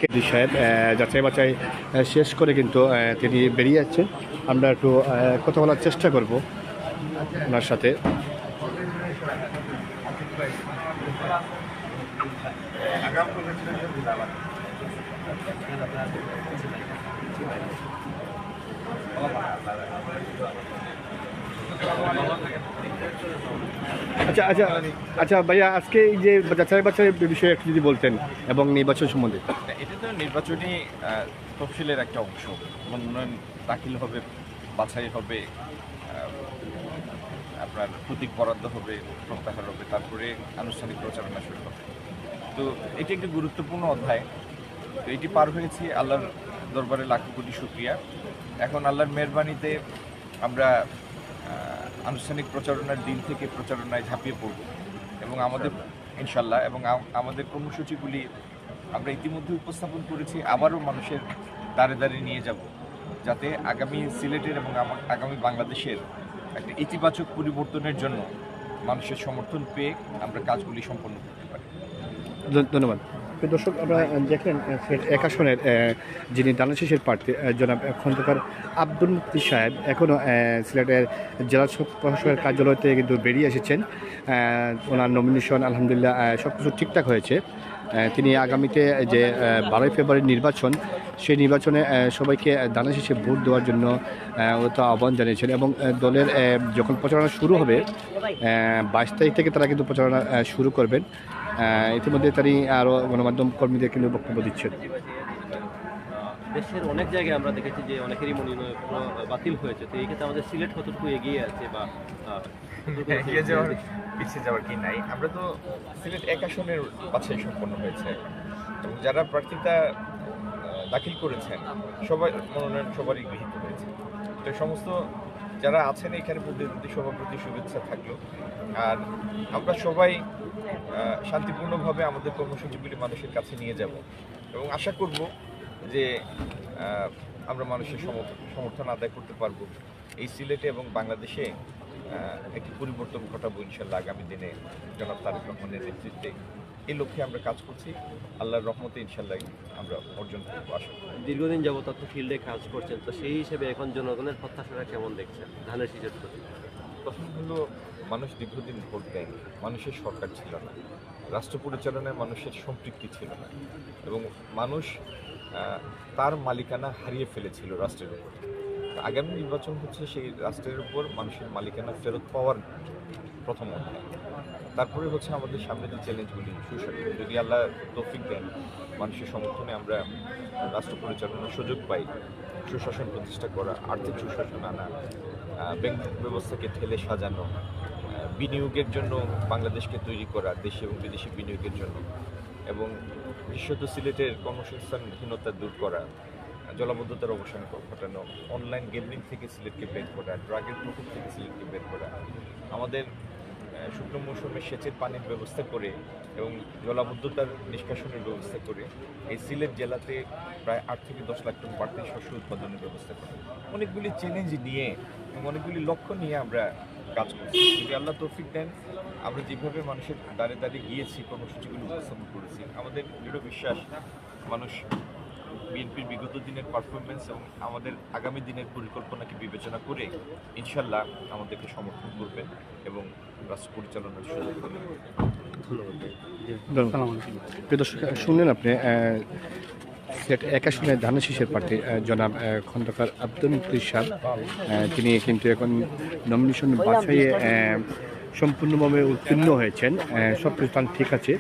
KD সাহেব যাচাই বাছাই শেষ করে কিন্তু তিনি বেরিয়ে যাচ্ছেন। আমরা একটু কথা বলার চেষ্টা করব ওনার সাথে। আচ্ছা আচ্ছা আচ্ছা ভাইয়া, আজকে এই যে যাচাই বাছাই বিষয়ে একটু যদি বলতেন এবং নির্বাচন সম্বন্ধে। এটা তো নির্বাচনী তফসিলের একটা অংশ। মনোনয়ন দাখিল হবে, বাছাই হবে, আপনার প্রতীক বরাদ্দ হবে, প্রত্যাহার হবে, তারপরে আনুষ্ঠানিক প্রচারণা শুরু হবে। তো এটি একটি গুরুত্বপূর্ণ অধ্যায়। তো এটি পার হয়েছি, আল্লাহর দরবারে লাখো কোটি শুকরিয়া। এখন আল্লাহর মেহরবানিতে আমরা আনুষ্ঠানিক প্রচারণার দিন থেকে প্রচারণায় ঝাঁপিয়ে পড়ব এবং আমাদের ইনশাল্লাহ এবং আমাদের কর্মসূচিগুলি আমরা ইতিমধ্যে উপস্থাপন করেছি, আবারও মানুষের দ্বারে দ্বারে নিয়ে যাব, যাতে আগামী সিলেটের এবং আগামী বাংলাদেশের একটা ইতিবাচক পরিবর্তনের জন্য মানুষের সমর্থন পেয়ে আমরা কাজগুলি সম্পন্ন করতে পারি। ধন্যবাদ। দর্শক, আমরা দেখলেন এক আসনের যিনি দানাশীষের প্রার্থী জনাব খন্দকার আব্দুল মুক্তি সাহেব এখনও সিলেটের জেলা প্রশাসকের কার্যালয় থেকে কিন্তু বেরিয়ে এসেছেন। ওনার নমিনেশন আলহামদুলিল্লাহ সব কিছু ঠিকঠাক হয়েছে। তিনি আগামীতে যে 12ই ফেব্রুয়ারি নির্বাচন, সেই নির্বাচনে সবাইকে দানাশীষে ভোট দেওয়ার জন্য তো আহ্বান জানিয়েছেন এবং দলের যখন প্রচারণা শুরু হবে 22 তারিখ থেকে তারা কিন্তু প্রচারণা শুরু করবেন। ইতিমধ্যে তিনি আরও গণমাধ্যম কর্মীদের কিন্তু বক্তব্য দিচ্ছেন। দেশের অনেক জায়গায় আমরা দেখেছি যে অনেকেরই মনোনয়ন বাতিল হয়েছে, তো এই ক্ষেত্রে আমাদের সিলেট কতটুকু এগিয়ে আছে বা এগিয়ে যাওয়ার পিছিয়ে যাওয়ার কি নাই। আমরা তো সিলেট এক আসনের বাছাই সম্পন্ন হয়েছে এবং যারা প্রার্থিতা দাখিল করেছেন সবাই মনোনয়ন সবারই গৃহীত হয়েছে। তো সমস্ত যারা আছেন এখানে প্রতি সবার প্রতি শুভেচ্ছা থাকলো। আর আমরা সবাই শান্তিপূর্ণভাবে আমাদের কর্মসূচিগুলি মানুষের কাছে নিয়ে যাব এবং আশা করব যে আমরা মানুষের সমর্থন আদায় করতে পারবো। এই সিলেটে এবং বাংলাদেশে একটি পরিবর্তন ঘটাবো ইনশাল্লাহ আগামী দিনে জনাব তারেক রহমানের নেতৃত্বে। এই লক্ষ্যে আমরা কাজ করছি, আল্লাহর রহমতে ইনশাল্লাহ আমরা অর্জন করবো। আশা দীর্ঘদিন যাবত আপনি ফিল্ডে কাজ করছেন, তো সেই হিসেবে এখন জনগণের প্রত্যাশাটা কেমন দেখছেন ধানের শীষের প্রতি? প্রথম হলো, মানুষ দীর্ঘদিন ভোট দেয়নি, মানুষের সরকার ছিল না, রাষ্ট্র পরিচালনায় মানুষের সম্পৃক্তি ছিল না এবং মানুষ তার মালিকানা হারিয়ে ফেলেছিল রাষ্ট্রের উপর। আগামী নির্বাচন হচ্ছে সেই রাষ্ট্রের উপর মানুষের মালিকানা ফেরত পাওয়ার প্রথম অধ্যায়। তারপরে হচ্ছে আমাদের সামনে যে চ্যালেঞ্জগুলি, সুশাসন, যদি আল্লাহ তৌফিক দেন, মানুষের সমর্থনে আমরা রাষ্ট্র পরিচালনার সুযোগ পাই, সুশাসন প্রতিষ্ঠা করা, আর্থিক সুশাসন আনা, ব্যাংক ব্যবস্থাকে ঠেলে সাজানো, বিনিয়োগের জন্য বাংলাদেশকে তৈরি করা, দেশে এবং বিদেশি বিনিয়োগের জন্য, এবং বিশেষত সিলেটের কর্মসংস্থানহীনতা দূর করা, জলাবদ্ধতার অবসান ঘটানো, অনলাইন গেমিং থেকে সিলেটকে বের করা, ড্রাগের প্রকোপ থেকে সিলেটকে বের করা, আমাদের শুকনো মৌসুমে সেচের পানির ব্যবস্থা করে এবং জলাবদ্ধতার নিষ্কাশনের ব্যবস্থা করে এই সিলেট জেলাতে প্রায় 8 থেকে 10 লাখ টন বাড়তি শস্য উৎপাদনের ব্যবস্থা করা, অনেকগুলি চ্যালেঞ্জ নিয়ে এবং অনেকগুলি লক্ষ্য নিয়ে আমরা কাজ করছি। যদি আল্লাহ তৌফিক দেন, আমরা যেভাবে মানুষের দ্বারে দ্বারে গিয়েছি, কর্মসূচিগুলো উপস্থাপন করেছি, আমাদের দৃঢ় বিশ্বাস মানুষ বিএনপির বিগত দিনের পারফরমেন্স এবং আমাদের আগামী দিনের পরিকল্পনাকে বিবেচনা করে ইনশাল্লাহ আমাদেরকে সমর্থন করবেন এবং রাষ্ট্র পরিচালনার সুযোগ দেবেন। দর্শক, শুনলেন আপনি সিলেট এক আসনের ধানাশীষের প্রার্থী জনাব খন্দকার আব্দুল মুক্তি সাহেব। তিনি কিন্তু এখন নমিনেশন বাছাইয়ে সম্পূর্ণভাবে উত্তীর্ণ হয়েছেন, সব কিছু ঠিক আছে।